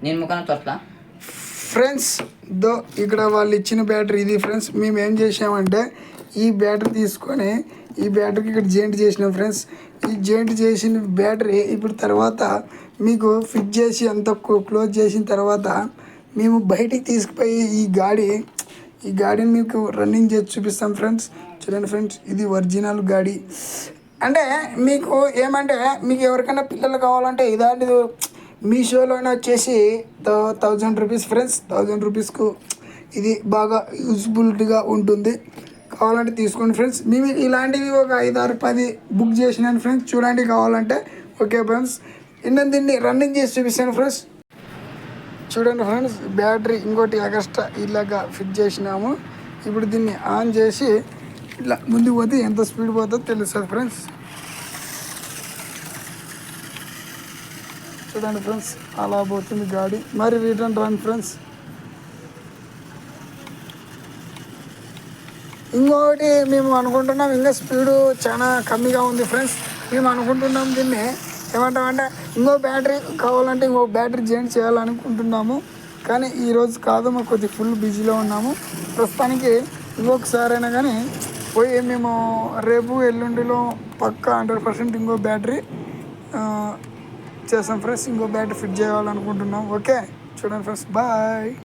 నేను ముఖాన తోట్లా ఫ్రెండ్స్ ఇక్కడ వాళ్ళు ఇచ్చిన బ్యాటరీ ఇది ఫ్రెండ్స్. మేము ఏం చేసామంటే ఈ బ్యాటరీ తీసుకొని ఈ బ్యాటరీకి ఇక్కడ జాయింట్ చేసినాం ఫ్రెండ్స్. ఈ జాయింట్ చేసిన బ్యాటరీ ఇప్పుడు తర్వాత మీకు ఫిట్ చేసి అంత క్లోజ్ చేసిన తర్వాత మేము బయటికి తీసుకుపోయి ఈ గాడిని మీకు రన్నింగ్ చేసి చూపిస్తాం ఫ్రెండ్స్. చూడండి ఫ్రెండ్స్, ఇది ఒరిజినల్ గాడి. అంటే మీకు ఏమంటే మీకు ఎవరికైనా పిల్లలు కావాలంటే ఇలాంటిది మీషోలోనే వచ్చేసి 1000 రూపీస్ ఫ్రెండ్స్. 1000 రూపీస్కు ఇది బాగా యూజ్ఫుల్గా ఉంటుంది. కావాలంటే తీసుకోండి ఫ్రెండ్స్. మేము ఇలాంటివి ఒక 5, 6, 10 బుక్ చేసినాను ఫ్రెండ్స్. చూడండి కావాలంటే. ఓకే ఫ్రెండ్స్, దీన్ని రన్నింగ్ చేసి చూపిస్తాను ఫ్రెండ్స్. చూడండి ఫ్రెండ్స్, బ్యాటరీ ఇంకోటి ఎక్స్ట్రా ఇలాగా ఫిట్ చేసినాము. ఇప్పుడు దీన్ని ఆన్ చేసి ఇట్లా ముందుకు పోతే ఎంత స్పీడ్ పోతుందో తెలుస్తుంది ఫ్రెండ్స్. చూడండి ఫ్రెండ్స్, అలా పోతుంది గాడి. మరి రిటర్న్ రన్ ఫ్రెండ్స్. ఇంకొకటి మేము అనుకుంటున్నాం ఇంకా స్పీడు చాలా కమ్మిగా ఉంది ఫ్రెండ్స్. మేము అనుకుంటున్నాం దీన్ని ఏమంటామంటే ఇంకో బ్యాటరీ కావాలంటే ఇంకో బ్యాటరీ జాయింట్ చేయాలనుకుంటున్నాము. కానీ ఈరోజు కాదు, మాకు కొద్దిగా ఫుల్ బిజీలో ఉన్నాము. ప్రస్తుతానికి ఇంకొకసారైనా కానీ పోయి మేము రేపు ఎల్లుండిలో పక్కా 100% ఇంకో బ్యాటరీ చేస్తాం ఫ్రెండ్స్. ఇంకో బ్యాటరీ ఫిట్ చేయాలనుకుంటున్నాం. ఓకే, చూడండి ఫ్రెండ్స్, బాయ్.